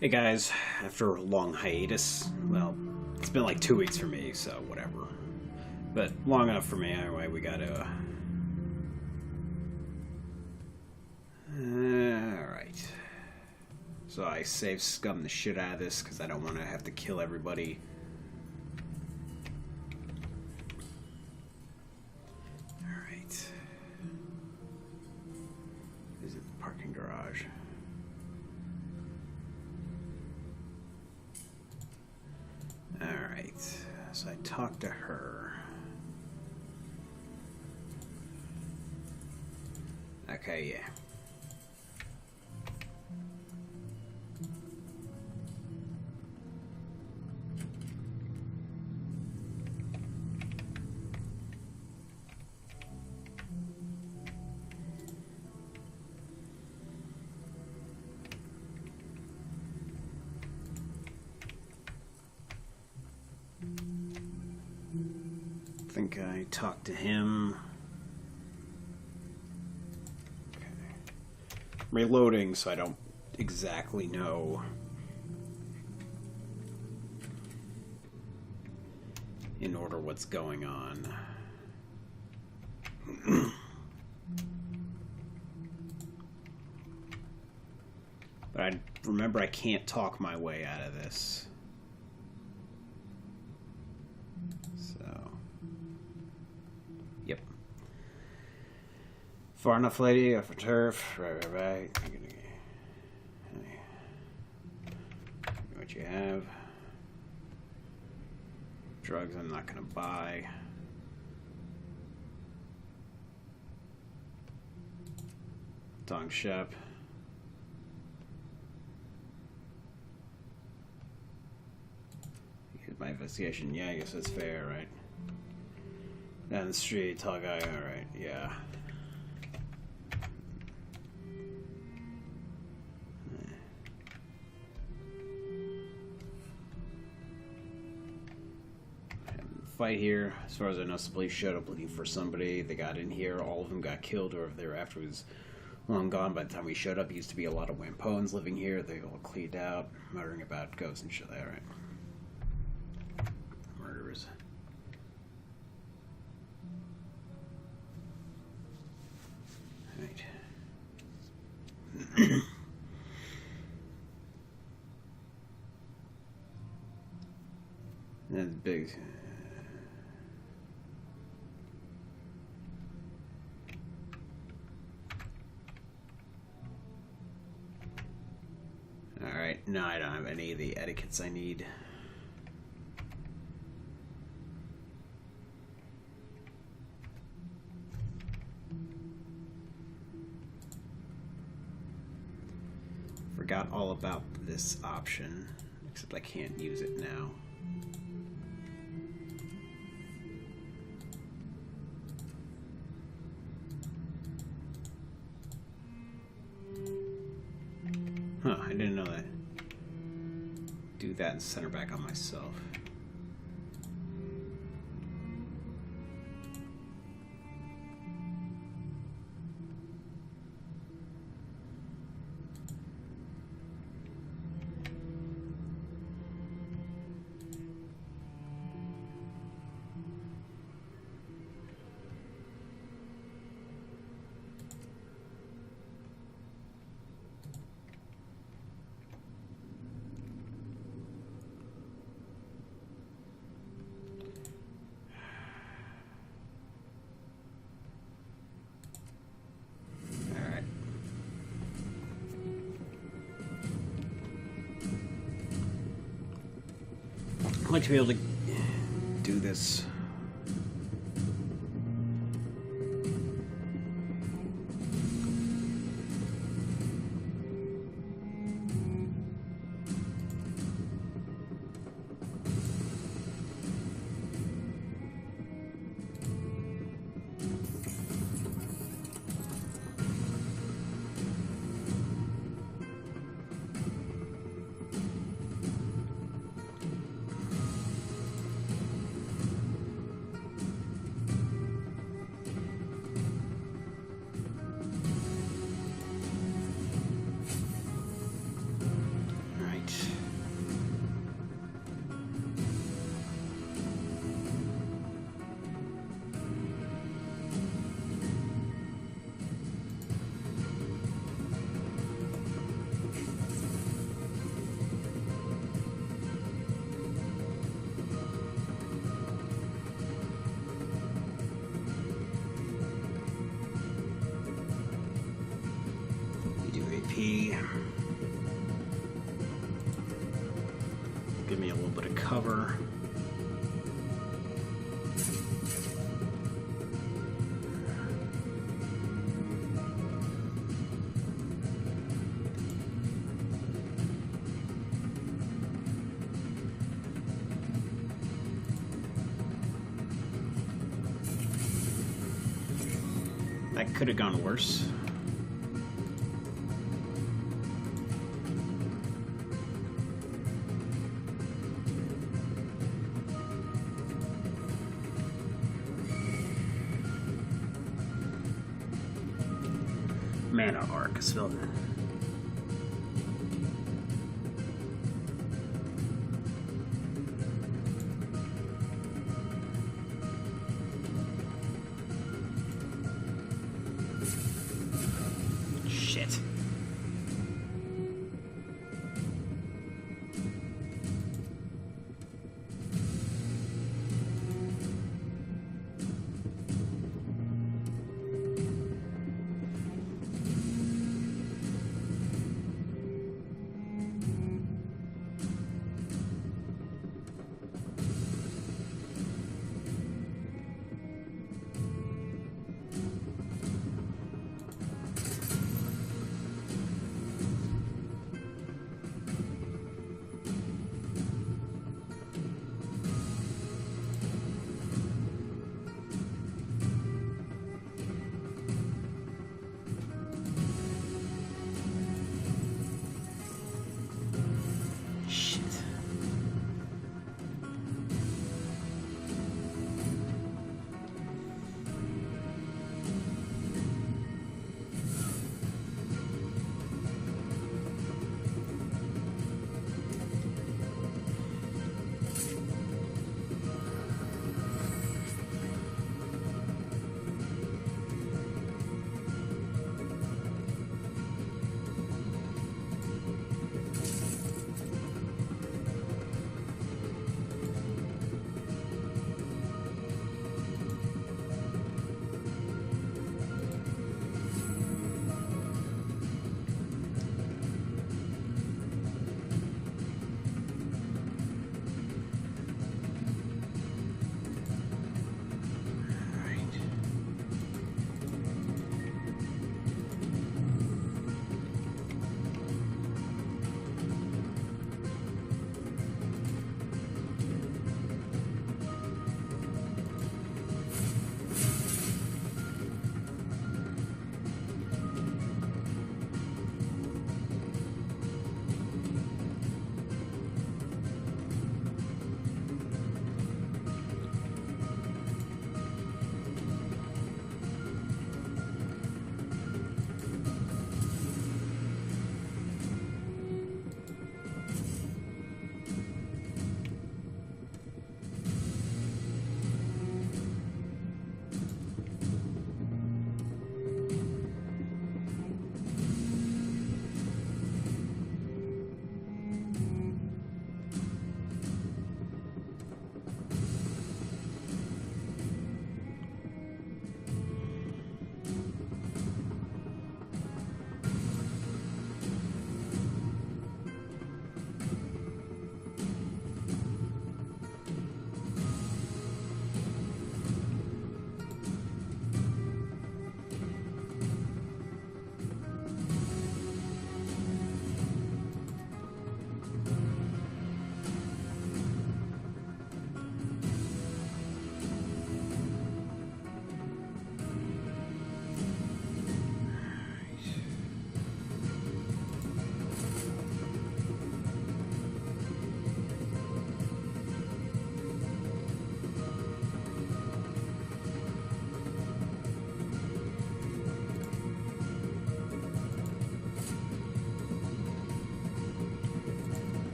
Hey guys, after a long hiatus, well, it's been like 2 weeks for me, so whatever. But long enough for me, anyway, we gotta... Alright. So I save scum the shit out of this, because I don't want to have to kill everybody. Alright. Visit the parking garage. Alright, so I talked to her. Okay, yeah. I think I talked to him. Okay. I'm reloading, so I don't exactly know in order what's going on. But I remember I can't talk my way out of this. Yep. Far enough, lady. Off a turf. Right. What you have? Drugs I'm not gonna buy. Dong shop. Here's my investigation. Yeah, I guess that's fair, right? Down the street, tall guy, alright, yeah. Fight here. As far as I know, the police showed up looking for somebody. They got in here. All of them got killed, or if they were after was long gone by the time we showed up. Used to be a lot of Wampones living here. They all cleaned out, muttering about ghosts and shit. Alright. Murderers. Right. That's big. Alright, no, I don't have any of the etiquettes I need. Forgot all about this option, except I can't use it now. Huh, I didn't know that. Do that and center back on myself. I'd like to be able to do this. give me a little bit of cover. That could have gone worse. Mana arc is filled in. Shit.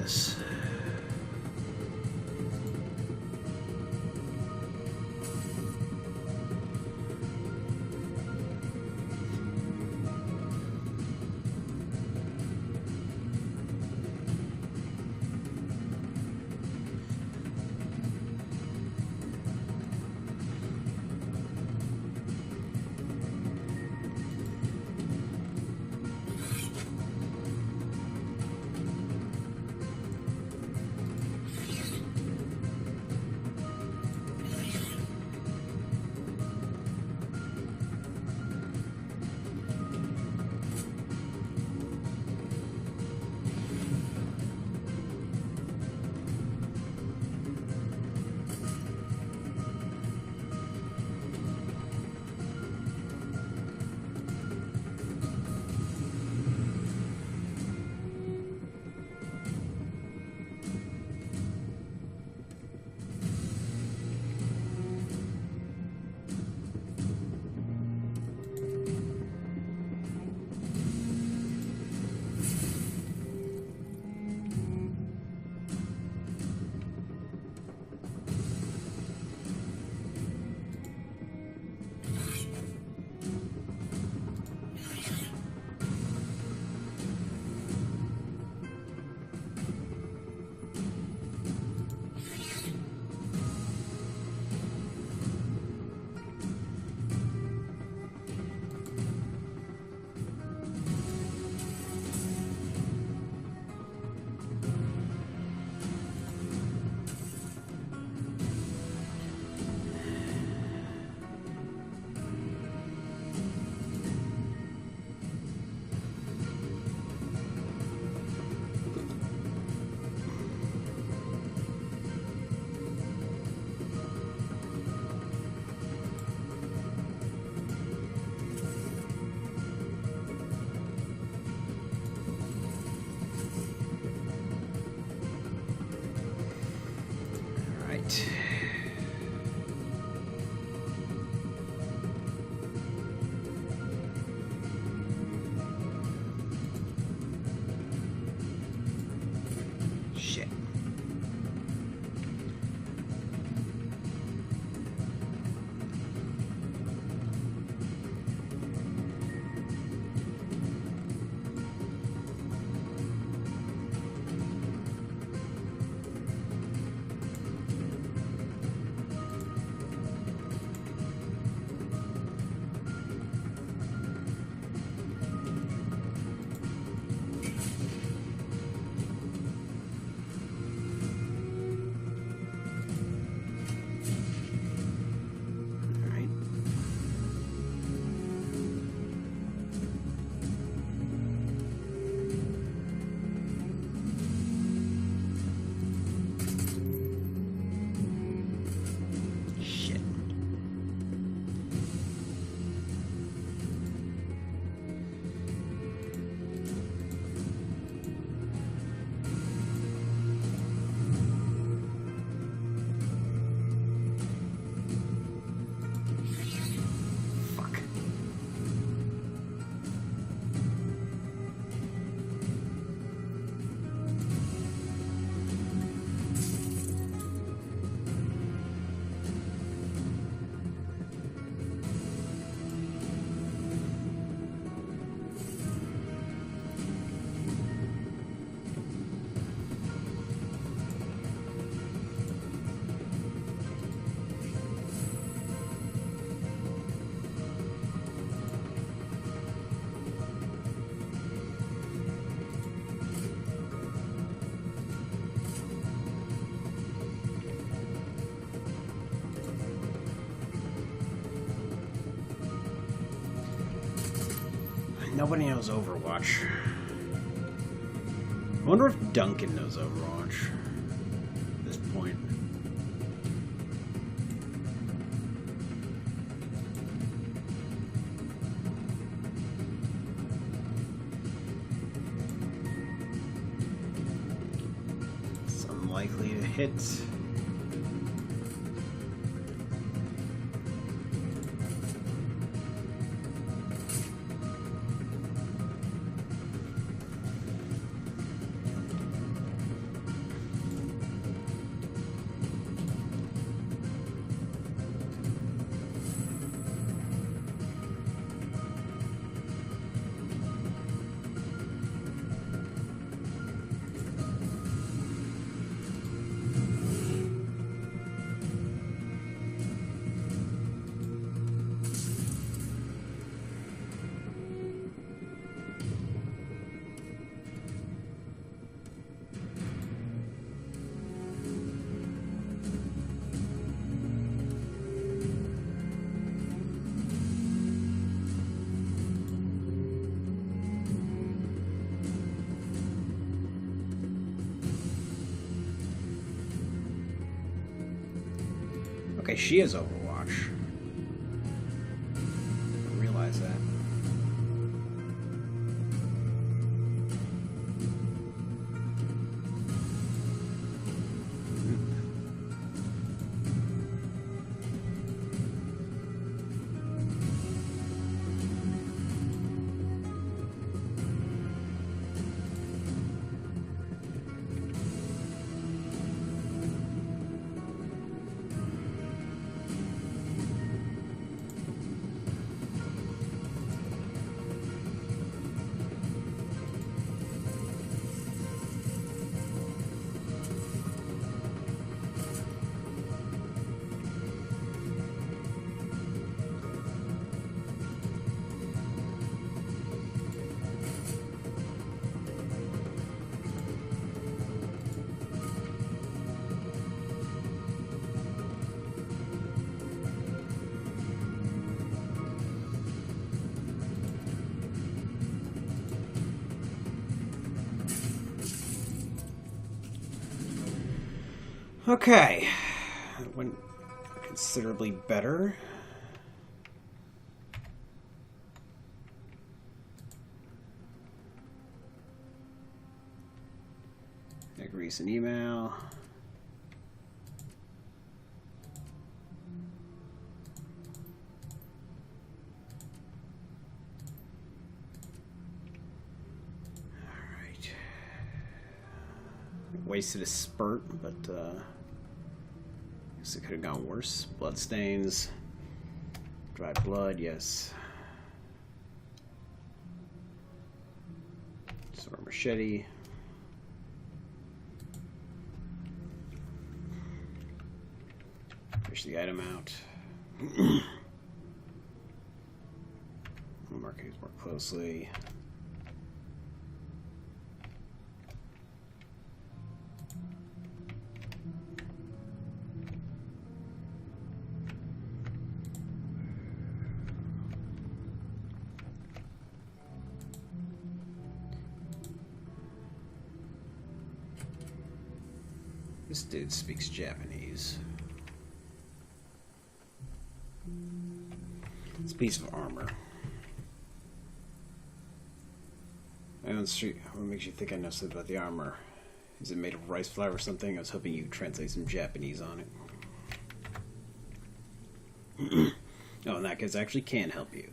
this. Alright. Shit. Nobody knows Overwatch. I wonder if Duncan knows Overwatch at this point. It's unlikely to hit. Okay, she is Overwatch. I realize that. Okay, that went considerably better. Make a recent email. wasted a spurt, but I guess it could have gone worse. Bloodstains. Dried blood, yes. Sword machete. Fish the item out. Mark these more closely. This dude speaks Japanese. It's a piece of armor. What makes you think I know something about the armor? Is it made of rice flour or something? I was hoping you'd translate some Japanese on it. Oh, in that case, I actually can help you.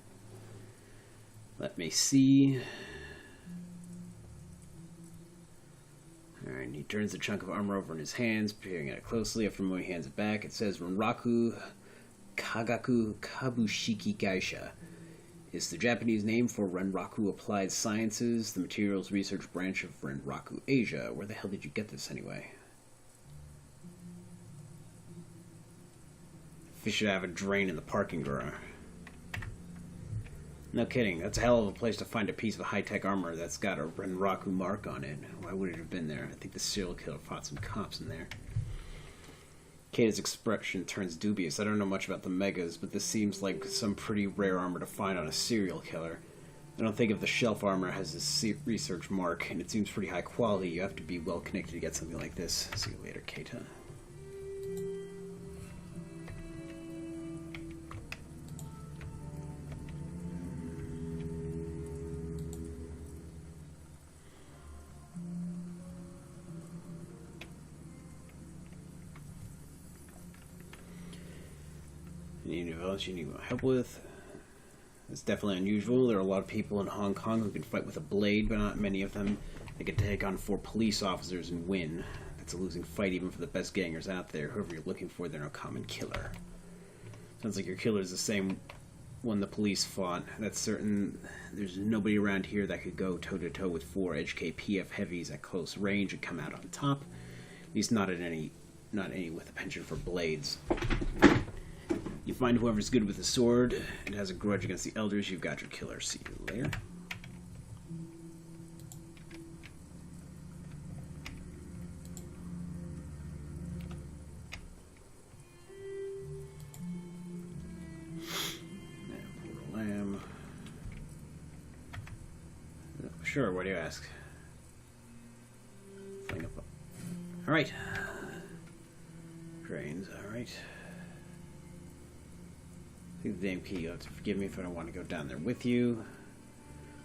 Let me see. Alright, he turns the chunk of armor over in his hands, peering at it closely. After moving hands back, it says Renraku Kagaku Kabushiki Gaisha. It's the Japanese name for Renraku Applied Sciences, the materials research branch of Renraku Asia. Where the hell did you get this anyway? Fish should have a drain in the parking garage. No kidding, that's a hell of a place to find a piece of high-tech armor that's got a Renraku mark on it. Why would it have been there? I think the serial killer fought some cops in there. Kata's expression turns dubious. I don't know much about the megas, but this seems like some pretty rare armor to find on a serial killer. I don't think if the shelf armor has this research mark, and it seems pretty high quality, you have to be well connected to get something like this. See you later, Kata. Anything else you need help with? It's definitely unusual. There are a lot of people in Hong Kong who can fight with a blade, but not many of them that can take on 4 police officers and win. That's a losing fight even for the best gangers out there. Whoever you're looking for, they're no common killer. Sounds like your killer's the same one the police fought. That's certain. There's nobody around here that could go toe-to-toe with 4 HKPF heavies at close range and come out on top. At least not any with a penchant for blades. You find whoever's good with a sword and has a grudge against the elders, you've got your killer. See you later. And portal lamb. Sure, what do you ask? Fling up. Alright. Drains, alright. I think the damn key. You'll have to forgive me if I don't want to go down there with you.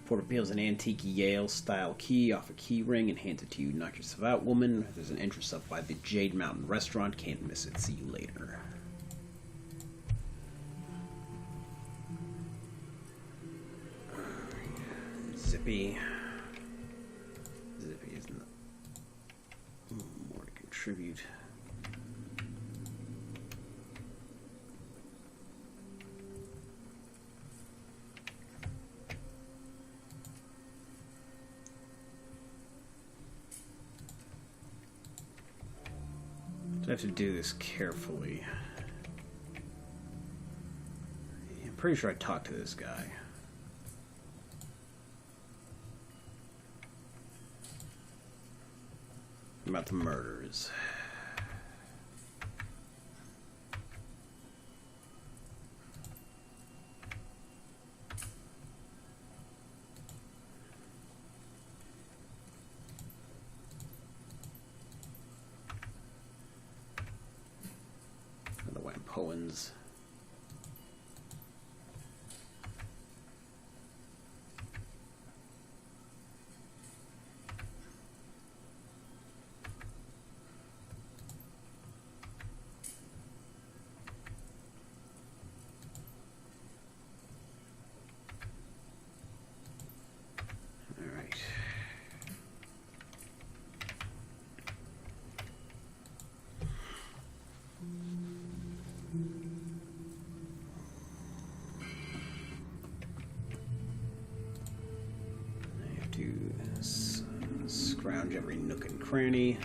Porter peels an antique Yale-style key off a key ring and hands it to you. Knock yourself out, woman. There's an entrance up by the Jade Mountain restaurant. Can't miss it. See you later. Zippy. Zippy isn't more to contribute. I have to do this carefully. I'm pretty sure I talked to this guy. About the murders. Poems. All right. scrounge every nook and cranny.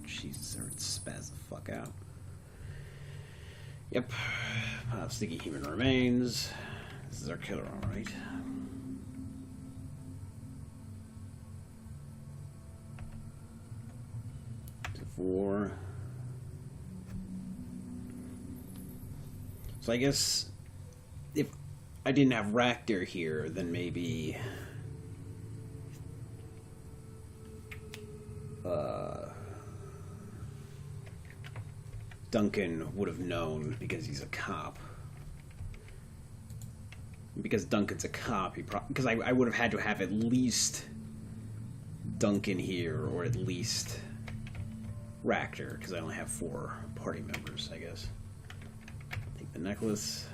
Jesus, they're spaz the fuck out. Yep. Sticky human remains. This is our killer, alright. Four. So I guess if I didn't have Ractor here, then maybe Duncan would have known because he's a cop. Because Duncan's a cop, because I would have had to have at least Duncan here, or at least Ractor, because I only have 4 party members, I guess. Take the necklace.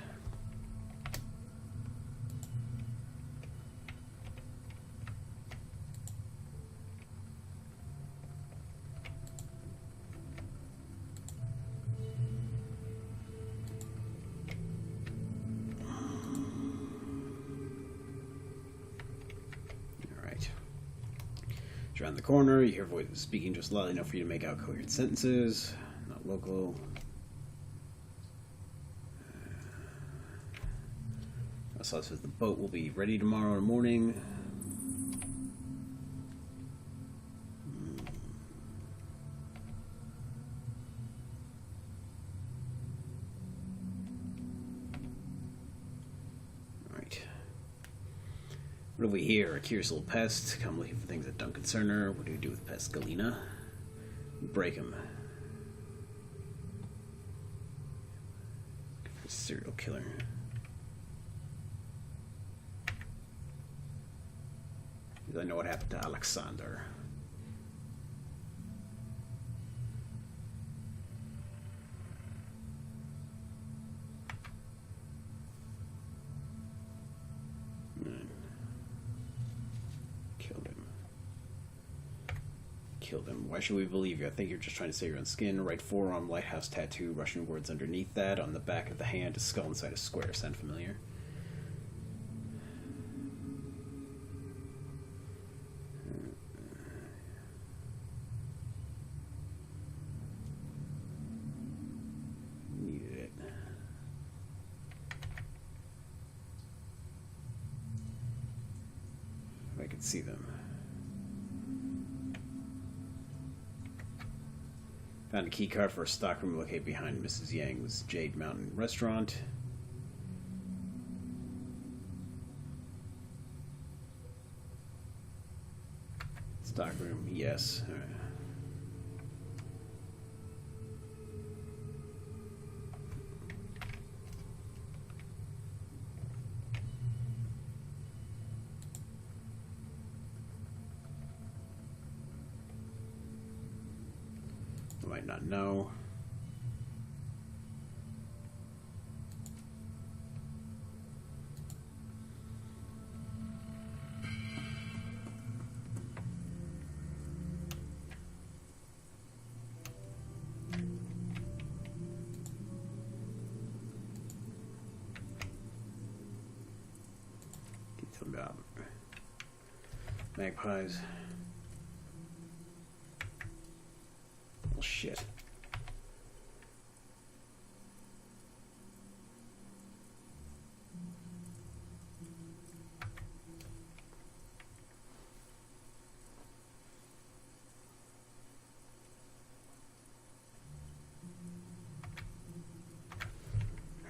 Around the corner, you hear voices speaking just loudly enough for you to make out coherent sentences. Not local. So it says the boat will be ready tomorrow morning. What do we hear? A curious little pest. Come looking for things that don't concern her. What do we do with Pest Galena? Break him. Serial killer. I know what happened to Alexander. Killed him. Why should we believe you? I think you're just trying to save your own skin. Right forearm, lighthouse tattoo, Russian words underneath that. On the back of the hand, a skull inside a square. Sound familiar? Needed it. If I could see them. Found a key card for a stockroom located behind Mrs. Yang's Jade Mountain restaurant. Stockroom, yes. All right. Might not know. Get them about magpies. Oh shit.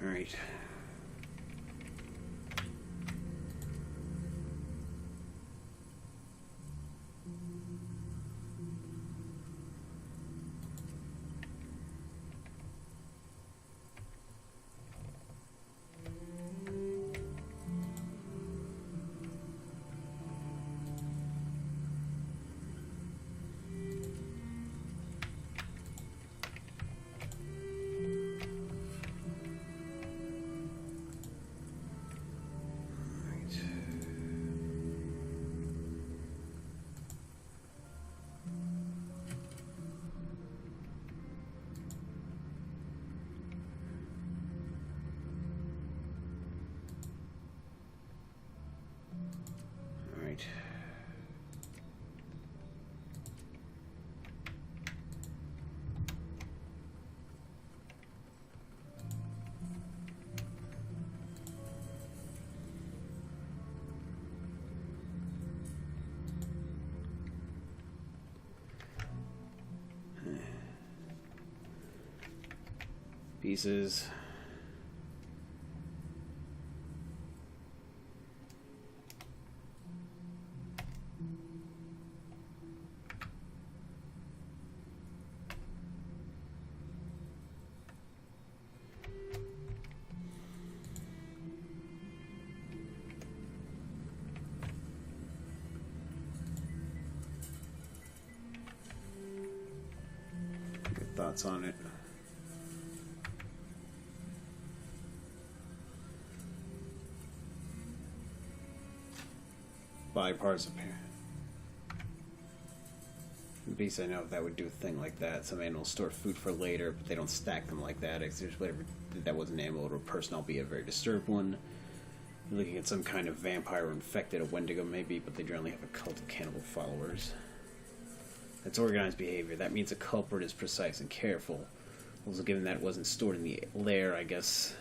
All right. pieces. Good thoughts on it. Buy parts of pair. Beast, I know that would do a thing like that. Some animals store food for later, but they don't stack them like that. If there's whatever that was an animal or a person, albeit a very disturbed one. You're looking at some kind of vampire or infected, a Wendigo maybe, but they generally have a cult of cannibal followers. That's organized behavior. That means a culprit is precise and careful. Also, given that it wasn't stored in the lair, I guess.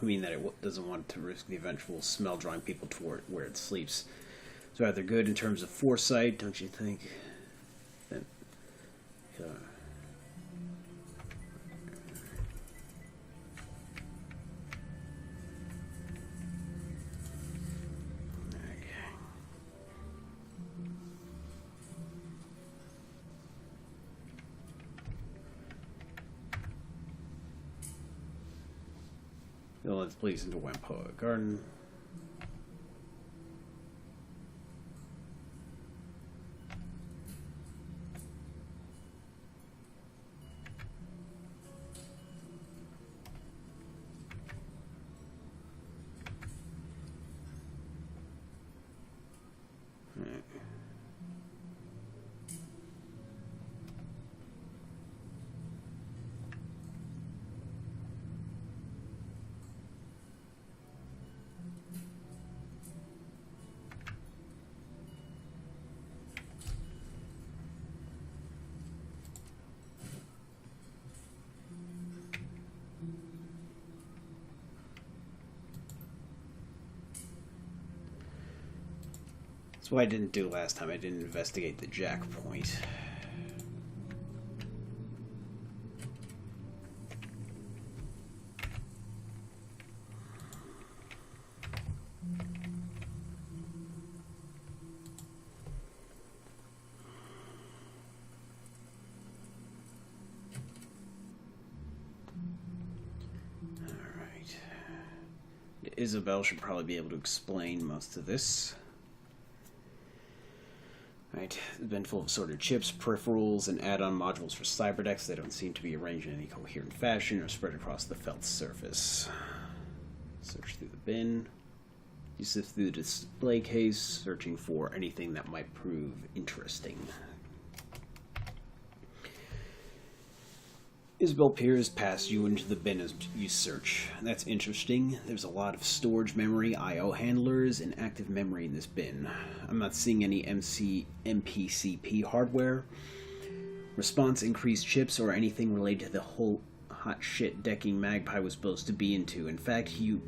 I mean that it doesn't want to risk the eventual smell drawing people toward where it sleeps. So either good in terms of foresight, don't you think? Then, okay. Now let's place into Wampoa Garden. That's what I didn't do last time. I didn't investigate the jack point. Alright. Isabel should probably be able to explain most of this. Right, it's been full of sorted chips, peripherals, and add-on modules for cyberdecks. They don't seem to be arranged in any coherent fashion or spread across the felt surface. Search through the bin. You sift through the display case, searching for anything that might prove interesting. Isabel peers past you into the bin as you search. That's interesting. There's a lot of storage memory, I/O handlers, and active memory in this bin. I'm not seeing any MPCP hardware, response increased chips, or anything related to the whole hot shit decking Magpie was supposed to be into. In fact, you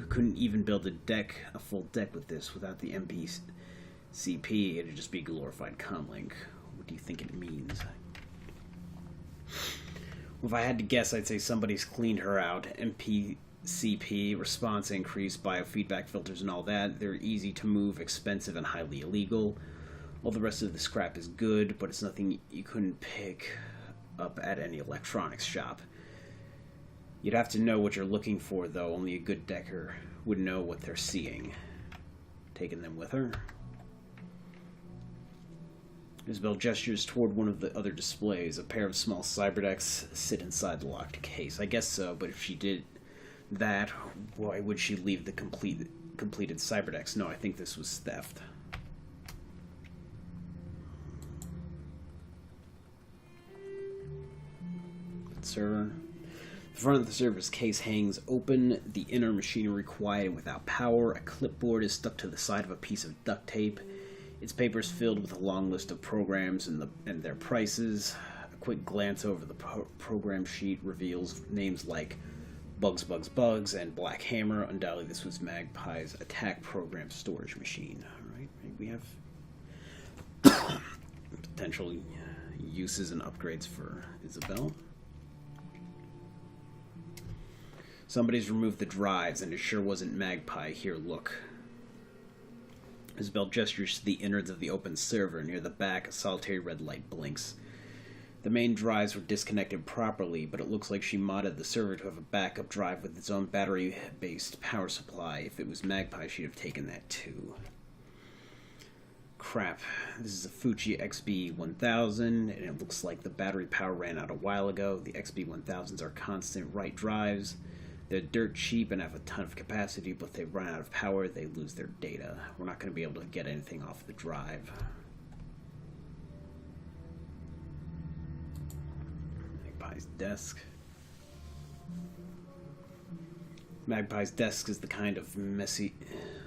couldn't even build a full deck with this without the MPCP. It'd just be glorified comlink. What do you think it means? If I had to guess, I'd say somebody's cleaned her out. MPCP, response increase, biofeedback filters, and all that. They're easy to move, expensive, and highly illegal. All the rest of the scrap is good, but it's nothing you couldn't pick up at any electronics shop. You'd have to know what you're looking for, though. Only a good decker would know what they're seeing. Taking them with her. Isabel gestures toward one of the other displays. A pair of small cyberdecks sit inside the locked case. I guess so, but if she did that, why would she leave the completed cyberdecks? No, I think this was theft. Server. The front of the server's case hangs open, the inner machinery quiet and without power. A clipboard is stuck to the side of a piece of duct tape. Its paper is filled with a long list of programs and their prices. A quick glance over the program sheet reveals names like Bugs, Bugs, Bugs and Black Hammer. Undoubtedly, this was Magpie's attack program storage machine. All right, we have potential uses and upgrades for Isabel. Somebody's removed the drives, and it sure wasn't Magpie. Here, look. Isabel gestures to the innards of the open server. Near the back, a solitary red light blinks. The main drives were disconnected properly, but it looks like she modded the server to have a backup drive with its own battery-based power supply. If it was Magpie, she'd have taken that too. Crap. This is a Fuji XB1000, and it looks like the battery power ran out a while ago. The XB1000s are constant write drives. They're dirt cheap and have a ton of capacity, but if they run out of power, they lose their data. We're not going to be able to get anything off the drive. Magpie's desk. Magpie's desk is the kind of messy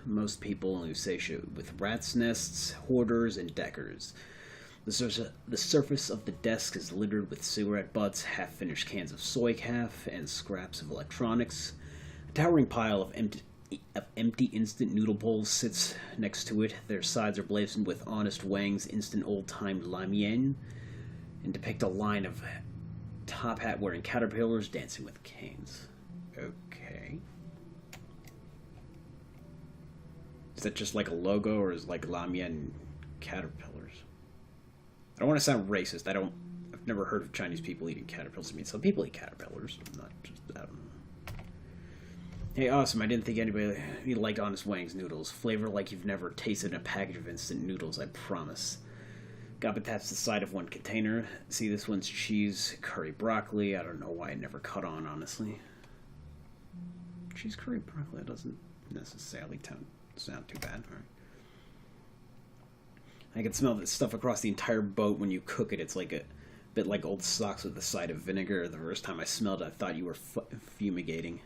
most people associate with rats' nests, hoarders, and deckers. The surface of the desk is littered with cigarette butts, half-finished cans of soy calf, and scraps of electronics. A towering pile of empty instant noodle bowls sits next to it. Their sides are blazoned with Honest Wang's instant old-time lamien, and depict a line of top hat-wearing caterpillars dancing with canes. Okay. Is that just like a logo, or is like lamien caterpillars? I don't want to sound racist. I've never heard of Chinese people eating caterpillars. I mean, some people eat caterpillars. Not just, I don't know. Hey, awesome. I didn't think anybody liked Honest Wang's noodles. Flavor like you've never tasted a package of instant noodles, I promise. Gabba taps the side of one container. See, this one's cheese, curry, broccoli. I don't know why it never caught on, honestly. Cheese, curry, broccoli, that doesn't necessarily sound too bad. All right. I can smell this stuff across the entire boat when you cook it. It's like a bit like old socks with a side of vinegar. The first time I smelled it, I thought you were fumigating.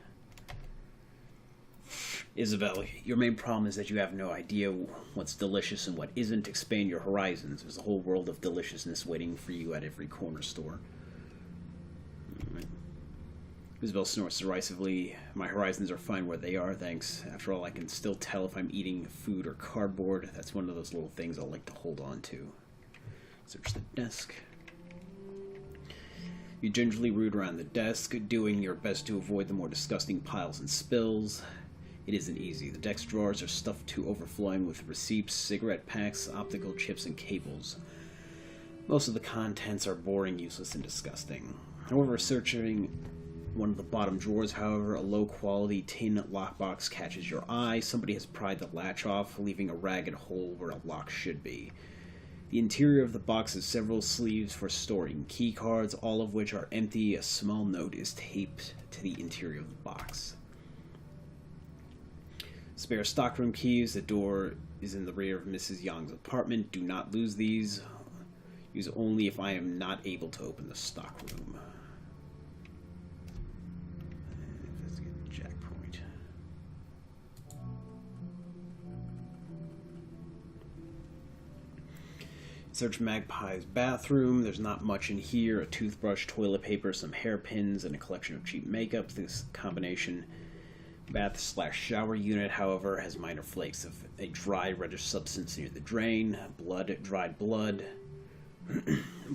Isabel, your main problem is that you have no idea what's delicious and what isn't. Expand your horizons. There's a whole world of deliciousness waiting for you at every corner store. Right. Isabel snorts derisively. My horizons are fine where they are, thanks. After all, I can still tell if I'm eating food or cardboard. That's one of those little things I like to hold on to. Search the desk. You gingerly root around the desk, doing your best to avoid the more disgusting piles and spills. It isn't easy. The desk drawers are stuffed to overflowing with receipts, cigarette packs, optical chips, and cables. Most of the contents are boring, useless, and disgusting. However, searching one of the bottom drawers, however, a low-quality tin lockbox catches your eye. Somebody has pried the latch off, leaving a ragged hole where a lock should be. The interior of the box has several sleeves for storing key cards, all of which are empty. A small note is taped to the interior of the box. Spare stockroom keys. The door is in the rear of Mrs. Yang's apartment. Do not lose these. Use only if I am not able to open the stockroom. Jackpoint. Search Magpie's bathroom. There's not much in here. A toothbrush, toilet paper, some hairpins, and a collection of cheap makeup. This combination bath/shower unit, however, has minor flakes of a dry reddish substance near the drain. Blood, dried blood.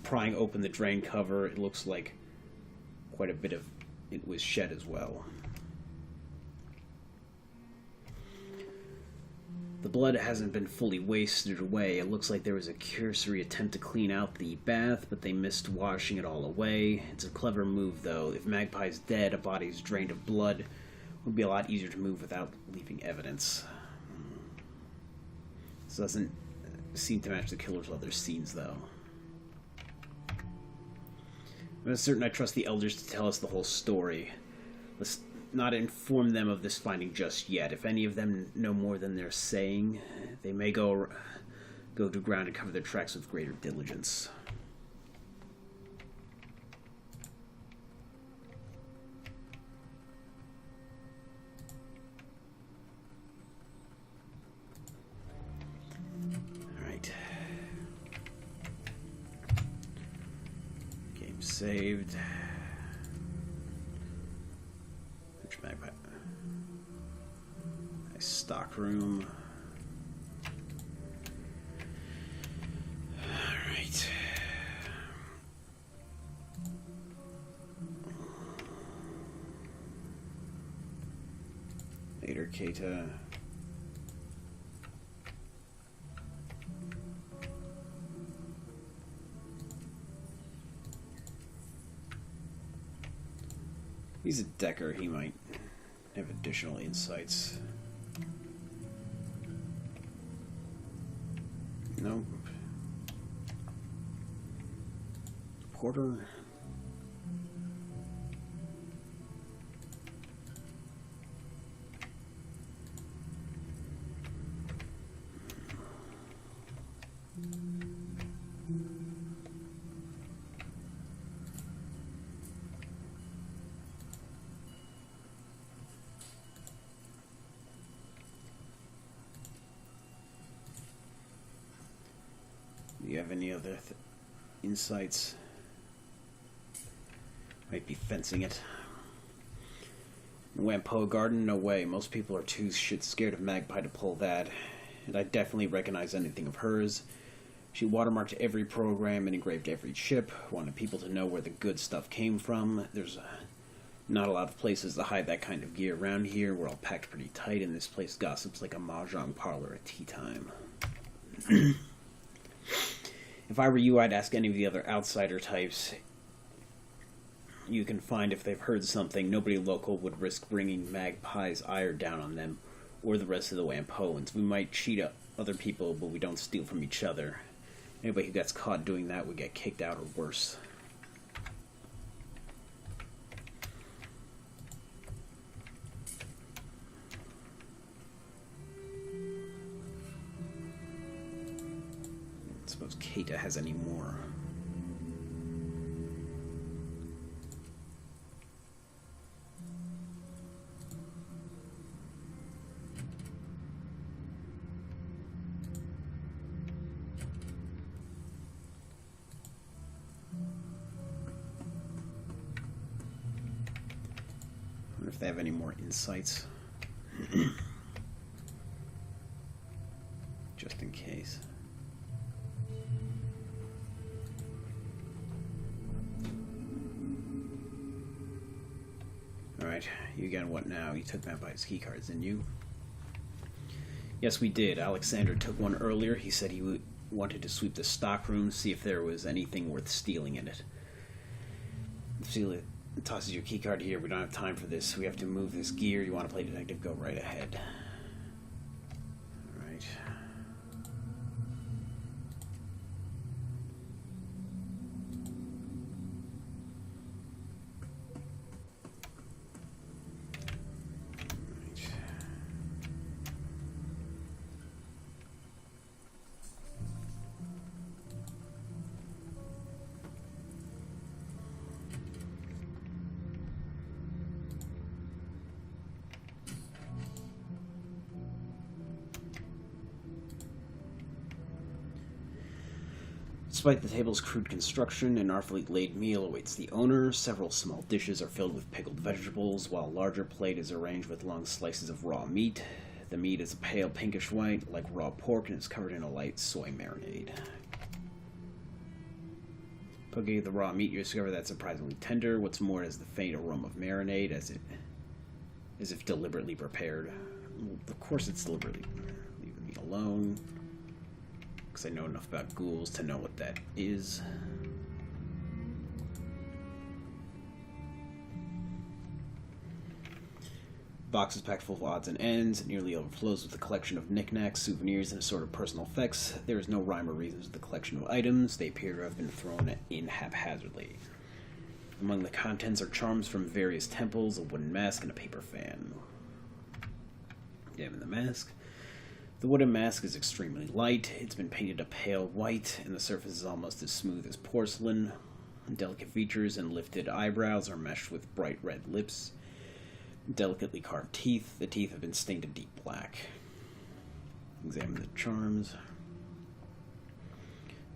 Prying open the drain cover, it looks like quite a bit of it was shed as well. The blood hasn't been fully wasted away. It looks like there was a cursory attempt to clean out the bath, but they missed washing it all away. It's a clever move, though. If Magpie's dead, a body's drained of blood. It would be a lot easier to move without leaving evidence. This doesn't seem to match the killer's other scenes, though. I'm certain I trust the elders to tell us the whole story. Let's not inform them of this finding just yet. If any of them know more than they're saying, they may go to ground and cover their tracks with greater diligence. Alright. Game saved. Nice stock room. Alright. Later, Keita. He's a Decker. He might have additional insights. Nope. Porter. Do you have any other insights? Might be fencing it. Wampo Garden? No way. Most people are too shit scared of Magpie to pull that. And I definitely recognize anything of hers. She watermarked every program and engraved every ship. Wanted people to know where the good stuff came from. There's not a lot of places to hide that kind of gear around here. We're all packed pretty tight, and this place gossips like a mahjong parlor at tea time. If I were you, I'd ask any of the other outsider types you can find if they've heard something. Nobody local would risk bringing Magpie's ire down on them, or the rest of the Wampoans. We might cheat other people, but we don't steal from each other. Anybody who gets caught doing that would get kicked out or worse. I suppose Keita has any more. I wonder if they have any more insights. Just in case. Alright, you again, what now? You took Magbai's key cards, didn't you? Yes, we did. Alexander took one earlier. He said he wanted to sweep the stockroom, see if there was anything worth stealing in it. Celia tosses your key card here. We don't have time for this. We have to move this gear. You want to play detective? Go right ahead. Alright. Despite the table's crude construction, an artfully laid meal awaits the owner. Several small dishes are filled with pickled vegetables, while a larger plate is arranged with long slices of raw meat. The meat is a pale pinkish white, like raw pork, and is covered in a light soy marinade. Poking at the raw meat, you discover that it's surprisingly tender. What's more, it has the faint aroma of marinade, as if deliberately prepared. Well, of course it's deliberately. Leave the meat alone. Because I know enough about ghouls to know what that is. Box is packed full of odds and ends. It nearly overflows with a collection of knickknacks, souvenirs, and assorted personal effects. There is no rhyme or reason to the collection of items. They appear to have been thrown in haphazardly. Among the contents are charms from various temples, a wooden mask, and a paper fan. Examine the mask. The wooden mask is extremely light. It's been painted a pale white, and the surface is almost as smooth as porcelain. Delicate features and lifted eyebrows are meshed with bright red lips. Delicately carved teeth. The teeth have been stained a deep black. Examine the charms.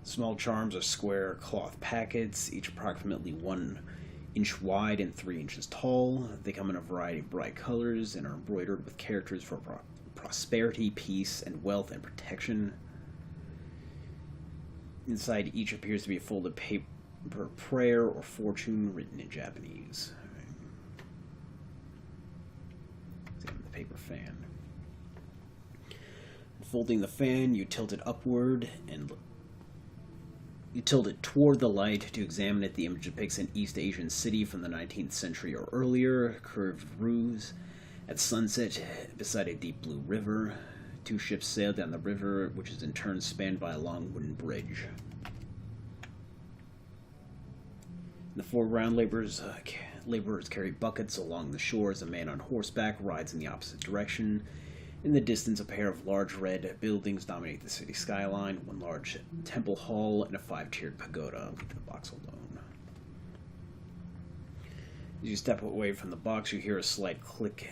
Small charms are square cloth packets, each approximately 1 inch wide and 3 inches tall. They come in a variety of bright colors and are embroidered with characters for prosperity, peace, and wealth and protection. Inside each appears to be a folded paper prayer or fortune written in Japanese. Examine the paper fan. Folding the fan, you tilt it upward and you tilt it toward the light to examine it. The image depicts an East Asian city from the 19th century or earlier, curved roofs. At sunset, beside a deep blue river, two ships sail down the river, which is in turn spanned by a long wooden bridge. In the foreground, laborers carry buckets along the shore as a man on horseback rides in the opposite direction. In the distance, a pair of large red buildings dominate the city skyline, one large temple hall and a 5-tiered pagoda. Leave the box alone. As you step away from the box, you hear a slight click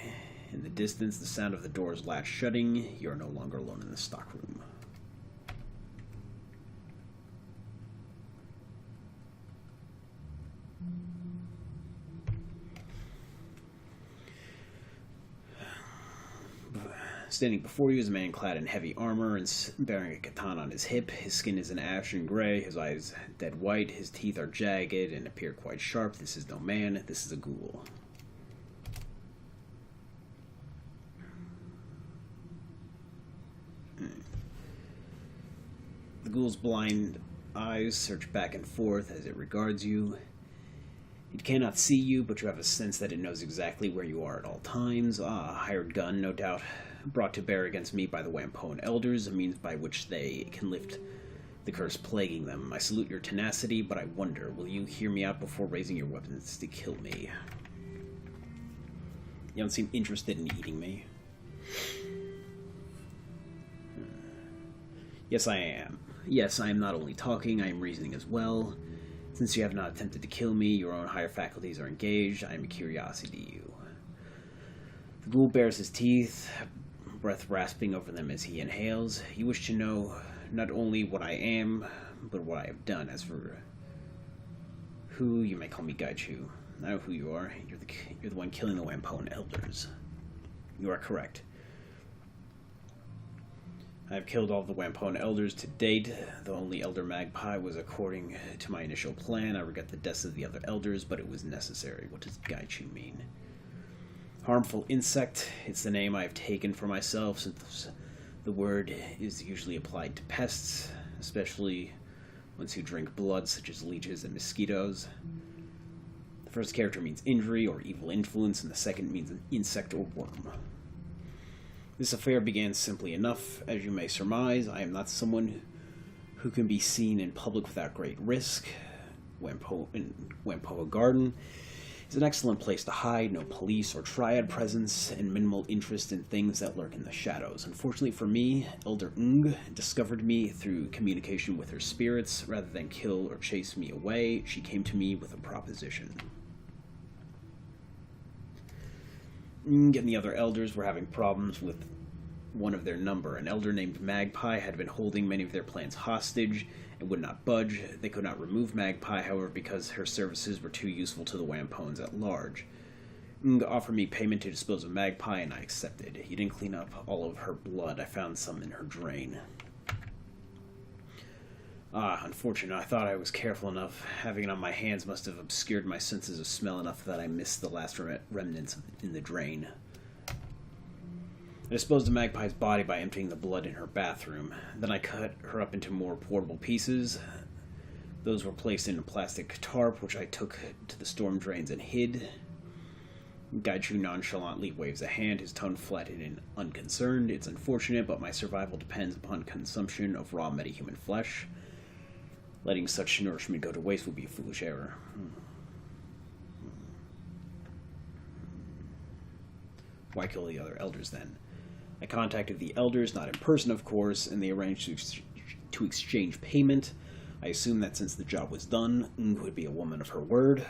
in the distance, the sound of the door's latch shutting. You are no longer alone in the stockroom. Standing before you is a man clad in heavy armor and bearing a katana on his hip. His skin is an ashen gray, his eyes dead white, his teeth are jagged and appear quite sharp. This is no man, this is a ghoul. The ghoul's blind eyes search back and forth as it regards you. It cannot see you, but you have a sense that it knows exactly where you are at all times. A hired gun, no doubt, brought to bear against me by the Wampoan elders, a means by which they can lift the curse plaguing them. I salute your tenacity, but I wonder, will you hear me out before raising your weapons to kill me? You don't seem interested in eating me. Yes, I am. Yes, I am not only talking, I am reasoning as well. Since you have not attempted to kill me, your own higher faculties are engaged. I am a curiosity to you. The ghoul bares his teeth, breath rasping over them as he inhales. You wish to know not only what I am, but what I have done. As for who, you may call me Gaichu. I know who you are. You're the one killing the Wampoan elders. You are correct. I have killed all the Wampoan elders to date. The only Elder Magpie was according to my initial plan. I regret the deaths of the other elders, but it was necessary. What does Gaichu mean? Harmful insect. It's the name I have taken for myself, since the word is usually applied to pests, especially ones who drink blood, such as leeches and mosquitoes. The first character means injury or evil influence, and the second means an insect or worm. This affair began simply enough. As you may surmise, I am not someone who can be seen in public without great risk. Wampoa Garden is an excellent place to hide, no police or triad presence, and minimal interest in things that lurk in the shadows. Unfortunately for me, Elder Ng discovered me through communication with her spirits. Rather than kill or chase me away, she came to me with a proposition. Ng and the other elders were having problems with one of their number. An elder named Magpie had been holding many of their plans hostage and would not budge. They could not remove Magpie, however, because her services were too useful to the Wampoans at large. Ng offered me payment to dispose of Magpie, and I accepted. He didn't clean up all of her blood. I found some in her drain. Unfortunate. I thought I was careful enough. Having it on my hands must have obscured my senses of smell enough that I missed the last remnants in the drain. I disposed of Magpie's body by emptying the blood in her bathroom. Then I cut her up into more portable pieces. Those were placed in a plastic tarp, which I took to the storm drains and hid. Gaichu nonchalantly waves a hand, his tone flat and unconcerned. It's unfortunate, but my survival depends upon consumption of raw metahuman flesh. Letting such nourishment go to waste would be a foolish error. Why kill the other elders, then? I contacted the elders, not in person, of course, and they arranged to exchange payment. I assumed that since the job was done, Ng would be a woman of her word.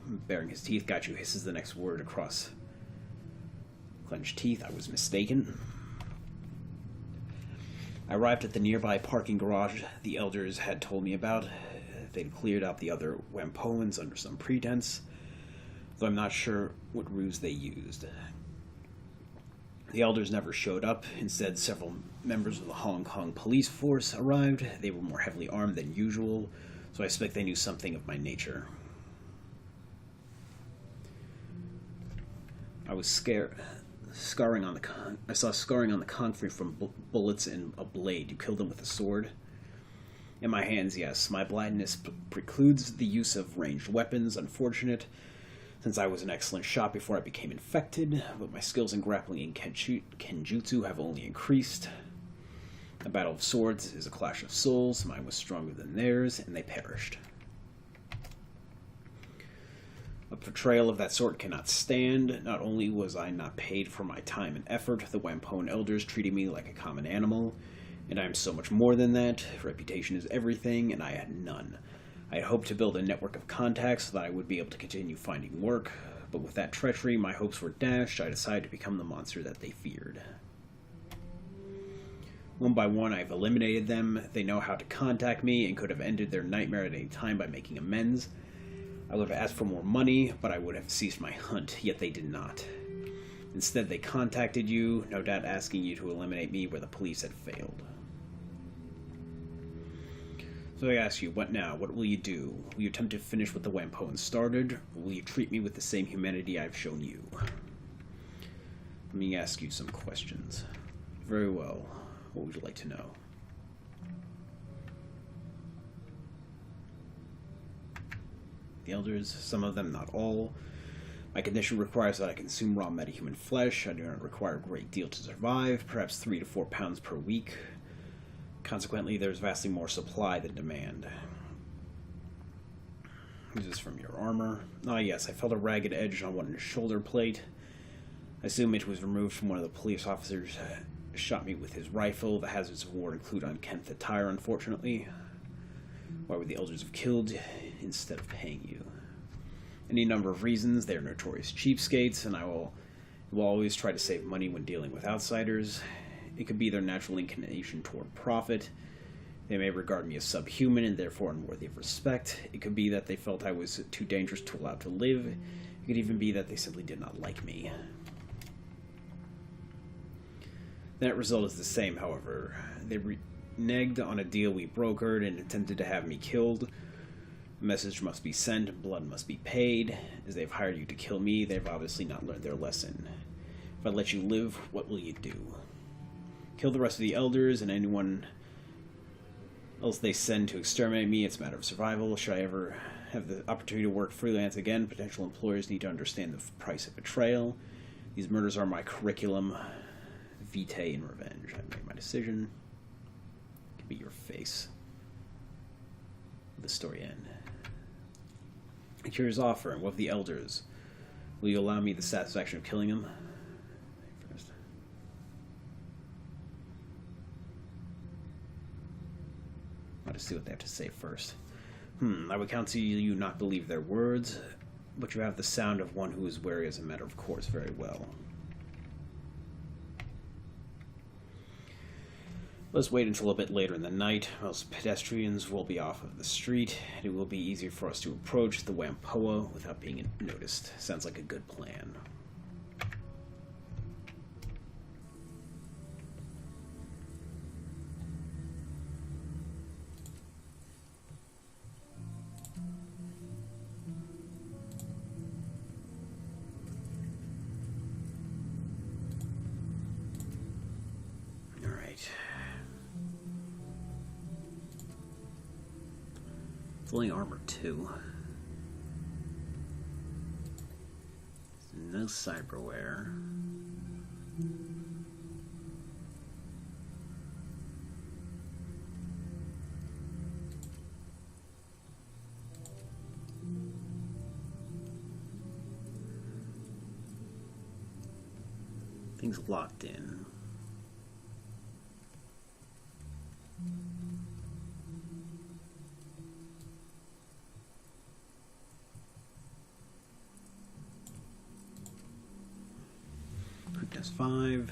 Baring his teeth, Gaichu hisses the next word across clenched teeth. I was mistaken. I arrived at the nearby parking garage the elders had told me about. They'd cleared out the other Wampoans under some pretense, though I'm not sure what ruse they used. The elders never showed up. Instead, several members of the Hong Kong police force arrived. They were more heavily armed than usual, so I expect they knew something of my nature. I was scared. I saw scarring on the concrete from bullets and a blade. You killed them with a sword? In my hands, yes. My blindness precludes the use of ranged weapons. Unfortunate, since I was an excellent shot before I became infected, but my skills in grappling and kenjutsu have only increased. A battle of swords is a clash of souls. Mine was stronger than theirs, and they perished. A portrayal of that sort cannot stand. Not only was I not paid for my time and effort, the Wampone elders treated me like a common animal, and I am so much more than that. Reputation is everything, and I had none. I had hoped to build a network of contacts so that I would be able to continue finding work, but with that treachery, my hopes were dashed. I decided to become the monster that they feared. One by one, I've eliminated them. They know how to contact me and could have ended their nightmare at any time by making amends. I would have asked for more money, but I would have ceased my hunt, yet they did not. Instead, they contacted you, no doubt asking you to eliminate me where the police had failed. So I ask you, what now? What will you do? Will you attempt to finish what the Wampone started, or will you treat me with the same humanity I've shown you? Let me ask you some questions. Very well. What would you like to know? The elders, some of them, not all. My condition requires that I consume raw metahuman flesh. I do not require a great deal to survive, perhaps 3 to 4 pounds per week. Consequently, there's vastly more supply than demand. This is from your armor. Ah, yes, I felt a ragged edge on one shoulder plate. I assume it was removed from one of the police officers shot me with his rifle. The hazards of war include unkempt attire, unfortunately. Why would the elders have killed instead of paying you? Any number of reasons. They are notorious cheapskates, and I will always try to save money when dealing with outsiders. It could be their natural inclination toward profit. They may regard me as subhuman and therefore unworthy of respect. It could be that they felt I was too dangerous to allow to live. It could even be that they simply did not like me. The net result is the same, however. They reneged on a deal we brokered and attempted to have me killed. A message must be sent, blood must be paid. As they've hired you to kill me, they've obviously not learned their lesson. If I let you live, what will you do? Kill the rest of the elders and anyone else they send to exterminate me. It's a matter of survival. Should I ever have the opportunity to work freelance again, potential employers need to understand the price of betrayal. These murders are my curriculum vitae in revenge. I've made my decision. It could be your face. Will the story end? A curious offer. What of the elders? Will you allow me the satisfaction of killing them? First. I'll just see what they have to say first. I would counsel you not believe their words, but you have the sound of one who is wary as a matter of course very well. Let's wait until a bit later in the night. Most pedestrians will be off of the street, and it will be easier for us to approach the Wampoa without being noticed. Sounds like a good plan. Fully armored too. No cyberware. Things locked in. That's 5.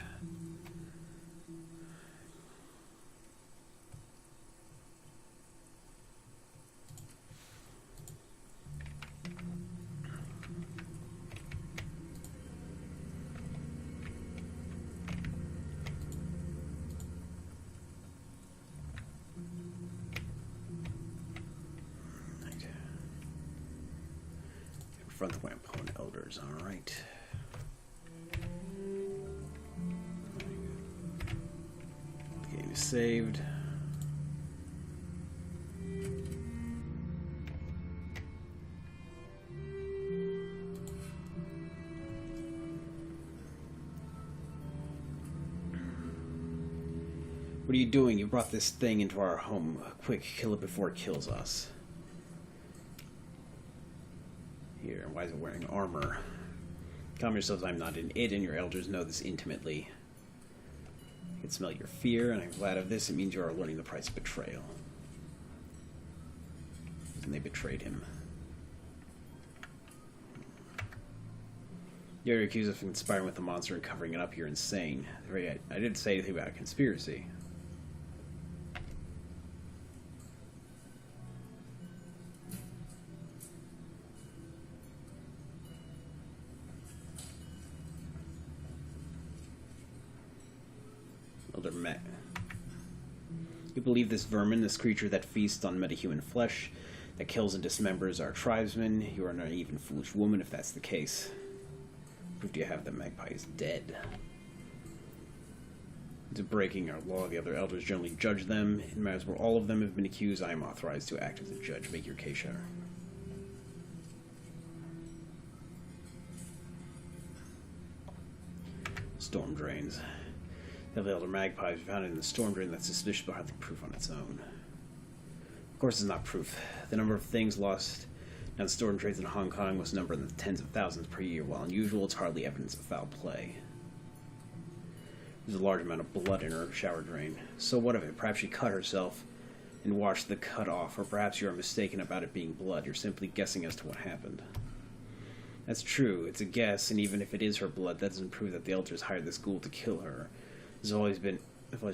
Confront the Wampone elders, alright. saved. What are you doing? You brought this thing into our home. Quick, kill it before it kills us. Here, why is it wearing armor? Calm yourselves, I'm not an it, and your elders know this intimately. I can smell your fear, and I'm glad of this. It means you are learning the price of betrayal. And they betrayed him. You're accused of conspiring with the monster and covering it up. You're insane. I didn't say anything about a conspiracy. You believe this vermin, this creature that feasts on metahuman flesh, that kills and dismembers our tribesmen. You are not even a foolish woman if that's the case. Proof do you have that Magpie is dead? It's breaking our law. The other elders generally judge them. In matters where all of them have been accused, I am authorized to act as a judge. Make your case, Shadow. Storm drains. The elder magpie is found in the storm drain that's suspicious but hardly proof on its own. Of course, it's not proof. The number of things lost down storm drains in Hong Kong was numbered in the tens of thousands per year. While unusual, it's hardly evidence of foul play. There's a large amount of blood in her shower drain. So what of it? Perhaps she cut herself and washed the cut off, or perhaps you are mistaken about it being blood. You're simply guessing as to what happened. That's true. It's a guess, and even if it is her blood, that doesn't prove that the elders hired this ghoul to kill her. I've always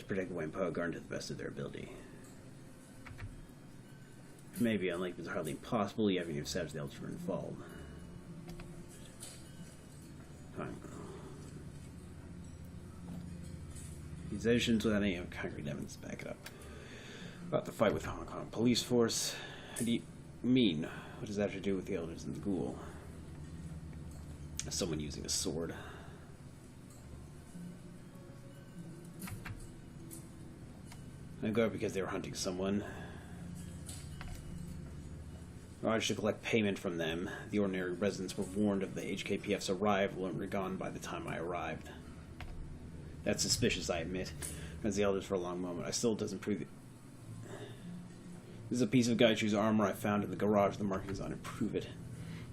protected Wampo Garden to the best of their ability. It may be unlikely, but it's hardly impossible. You haven't even established the elders were involved. Fine. Accusations without any concrete evidence to back it up. About the fight with the Hong Kong police force. What do you mean? What does that have to do with the elders and the ghoul? Someone using a sword. I go because they were hunting someone. Raj to collect payment from them. The ordinary residents were warned of the HKPF's arrival and were gone by the time I arrived. That's suspicious, I admit. As the elders for a long moment. I still doesn't prove it. This is a piece of Gaichu's armor I found in the garage. The markings on it prove it.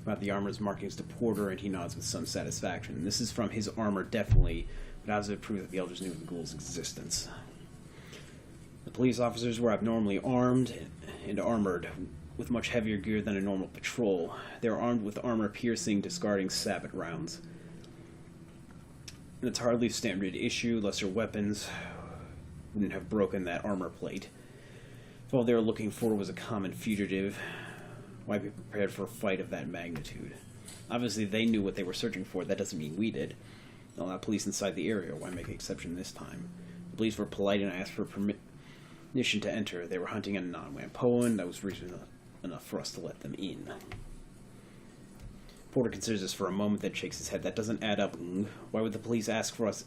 About the armor's markings to Porter, and he nods with some satisfaction. This is from his armor, definitely, but how does it prove that the elders knew of the ghoul's existence? The police officers were abnormally armed and armored, with much heavier gear than a normal patrol. They were armed with armor-piercing, discarding sabot rounds. And it's hardly standard issue. Lesser weapons wouldn't have broken that armor plate. If all they were looking for was a common fugitive, why be prepared for a fight of that magnitude? Obviously, they knew what they were searching for. That doesn't mean we did. They'll have police inside the area. Why make an exception this time? The police were polite and asked for permission to enter. They were hunting a non-Wampoan. That was reason enough for us to let them in. Porter considers this for a moment, then shakes his head. That doesn't add up. Why would the police ask for us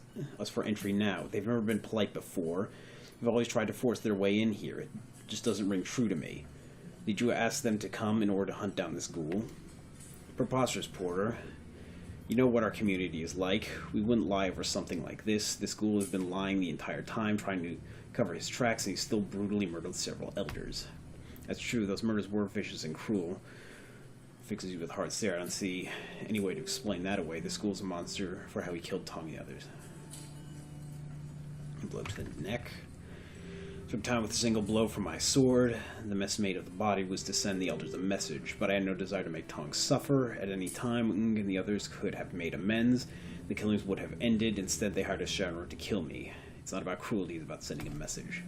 for entry now? They've never been polite before. They've always tried to force their way in here. It just doesn't ring true to me. Did you ask them to come in order to hunt down this ghoul? Preposterous, Porter. You know what our community is like. We wouldn't lie over something like this. This ghoul has been lying the entire time, trying to cover his tracks, and he still brutally murdered several elders. That's true, those murders were vicious and cruel. Fixes you with a hard stare. I don't see any way to explain that away. This ghoul's a monster for how he killed Tom and the others. A blow to the neck. Took time with a single blow from my sword. The messmate of the body was to send the elders a message, but I had no desire to make Tong suffer. At any time, Ng and the others could have made amends. The killings would have ended. Instead, they hired a Shadowrun to kill me. It's not about cruelty, it's about sending a message.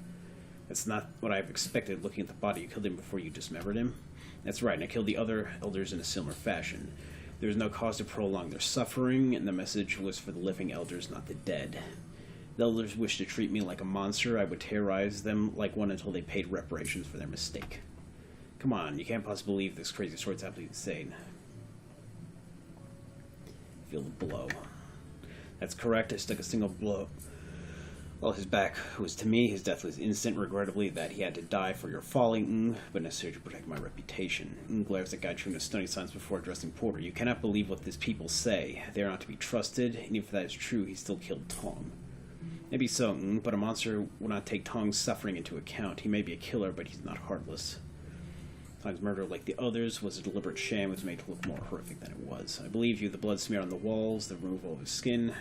That's not what I have expected, looking at the body. You killed him before you dismembered him? That's right, and I killed the other elders in a similar fashion. There was no cause to prolong their suffering, and the message was for the living elders, not the dead. The elders wished to treat me like a monster. I would terrorize them like one until they paid reparations for their mistake. Come on, you can't possibly believe this crazy story's absolutely insane. Feel the blow. That's correct, I stuck a single blow Well, his back was to me. His death was instant, regrettably, that he had to die for your folly, but necessary to protect my reputation. Glares at Guy in a stunning silence before addressing Porter. You cannot believe what these people say. They are not to be trusted, and if that is true, he still killed Tong. Maybe so, but a monster will not take Tong's suffering into account. He may be a killer, but he's not heartless. Tong's murder, like the others, was a deliberate sham. It was made to look more horrific than it was. I believe you. The blood smear on the walls, the removal of his skin.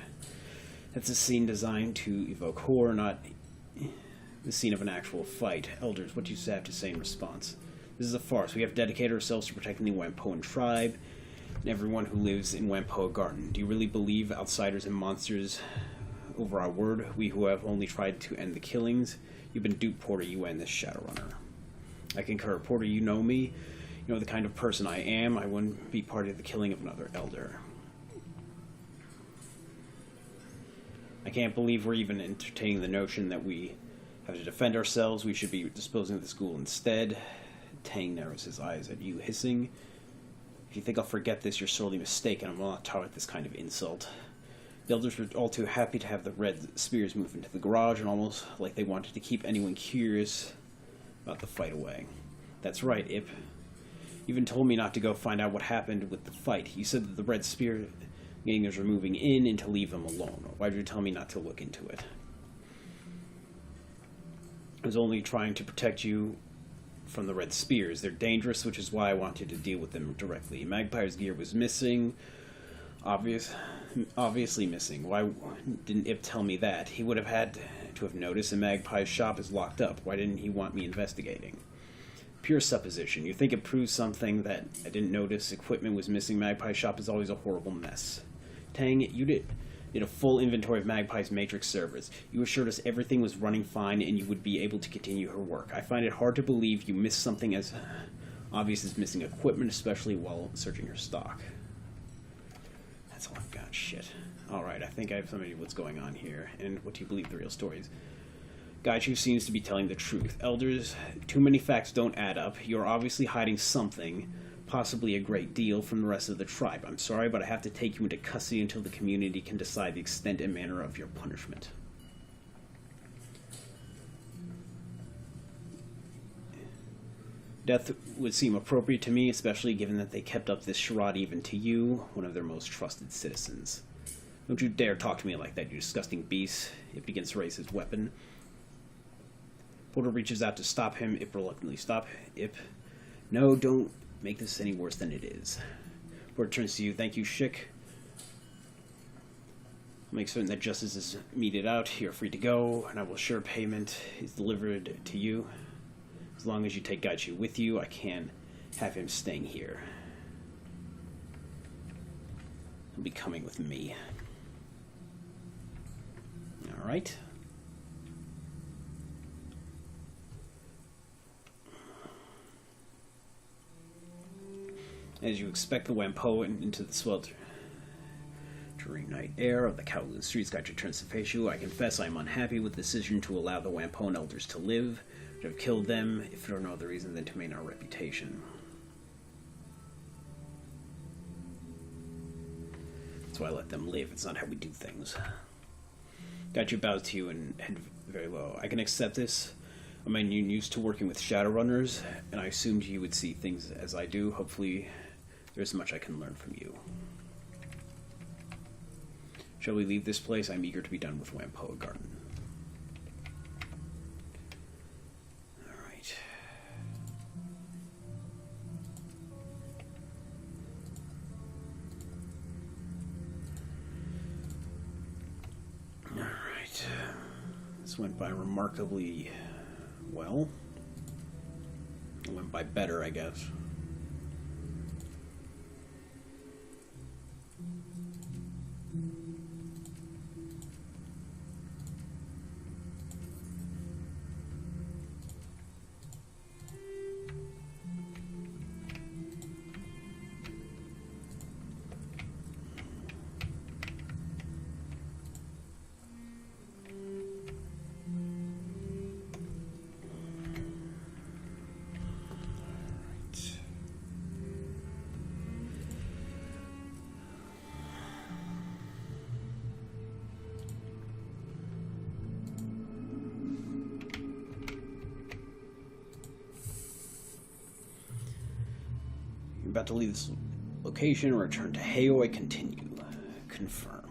That's a scene designed to evoke horror, not the scene of an actual fight. Elders, what do you have to say in response? This is a farce. We have dedicated ourselves to protecting the Wampoan tribe and everyone who lives in Wampoa Garden. Do you really believe outsiders and monsters over our word? We who have only tried to end the killings. You've been duped, Porter. You and this Shadowrunner. I concur. Porter, you know me. You know the kind of person I am. I wouldn't be part of the killing of another elder. I can't believe we're even entertaining the notion that we have to defend ourselves. We should be disposing of the school instead. Tang narrows his eyes at you, hissing. If you think I'll forget this, you're sorely mistaken. I'm not taught this kind of insult. The elders were all too happy to have the red spears move into the garage, and almost like they wanted to keep anyone curious about the fight away. That's right, Ip. You even told me not to go find out what happened with the fight. You said that the red spear gangers were moving in and to leave them alone. Why did you tell me not to look into it? I was only trying to protect you from the red spears. They're dangerous, which is why I wanted to deal with them directly. Magpie's gear was missing. Obviously missing. Why didn't Ip tell me that? He would have had to have noticed, and Magpie's shop is locked up. Why didn't he want me investigating? Pure supposition. You think it proves something that I didn't notice? Equipment was missing. Magpie's shop is always a horrible mess. Tang, you did a full inventory of Magpie's matrix servers. You assured us everything was running fine and you would be able to continue her work. I find it hard to believe you missed something as obvious as missing equipment, especially while searching her stock. That's all I've got. Shit. Alright, I think I have some idea what's going on here, and what do you believe the real story is. Gaichu seems to be telling the truth. Elders, too many facts don't add up. You're obviously hiding something, possibly a great deal, from the rest of the tribe. I'm sorry, but I have to take you into custody until the community can decide the extent and manner of your punishment. Death would seem appropriate to me, especially given that they kept up this charade even to you, one of their most trusted citizens. Don't you dare talk to me like that, you disgusting beast. It begins to raise his weapon. Porter reaches out to stop him. Ip reluctantly stop. Ip. No, don't make this any worse than it is. Porter turns to you. Thank you, Shik. I'll make certain that justice is meted out. You're free to go, and I will assure payment is delivered to you. As long as you take Gaichu with you, I can have him staying here. He'll be coming with me. Alright. As you expect, the Wampoa into the sweltering night air of the Kowloon streets, Gaichu turns to face you. I confess I am unhappy with the decision to allow the Wampoan elders to live, to have killed them, if for no other reason than to maintain our reputation. That's why I let them live. It's not how we do things. Gaichu bows to you and head very low. I can accept this. I'm used to working with Shadowrunners, and I assumed you would see things as I do. Hopefully, there's much I can learn from you. Shall we leave this place? I'm eager to be done with Wampoa Garden. Alright. Alright. This went by remarkably well. It went by better, I guess. about to leave this location. Return to Hayoi. Continue. Confirm.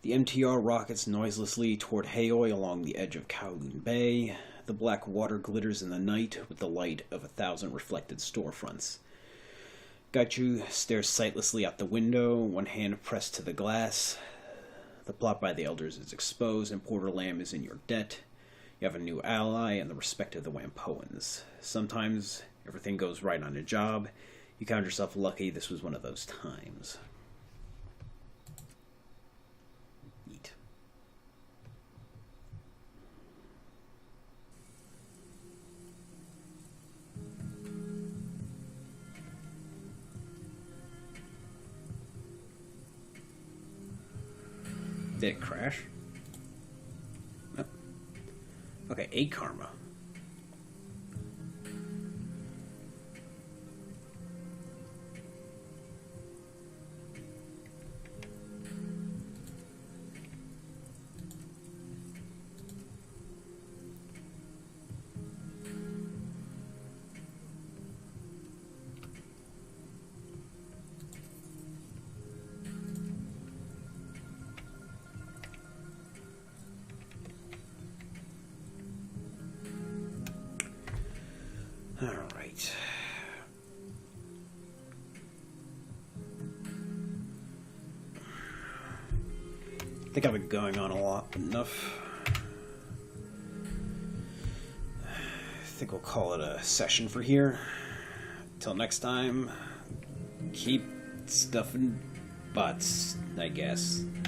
The MTR rockets noiselessly toward Hayoi along the edge of Kowloon Bay. The black water glitters in the night with the light of 1,000 reflected storefronts. Gaichu stares sightlessly out the window, one hand pressed to the glass. The plot by the elders is exposed, and Porter Lamb is in your debt. You have a new ally and the respect of the Wampoans. Sometimes everything goes right on a job. You count yourself lucky this was one of those times. Neat. Did it crash? No. Okay, 8 karma. Alright. I think I've been going on a lot enough. I think we'll call it a session for here. Till next time, keep stuffing butts, I guess.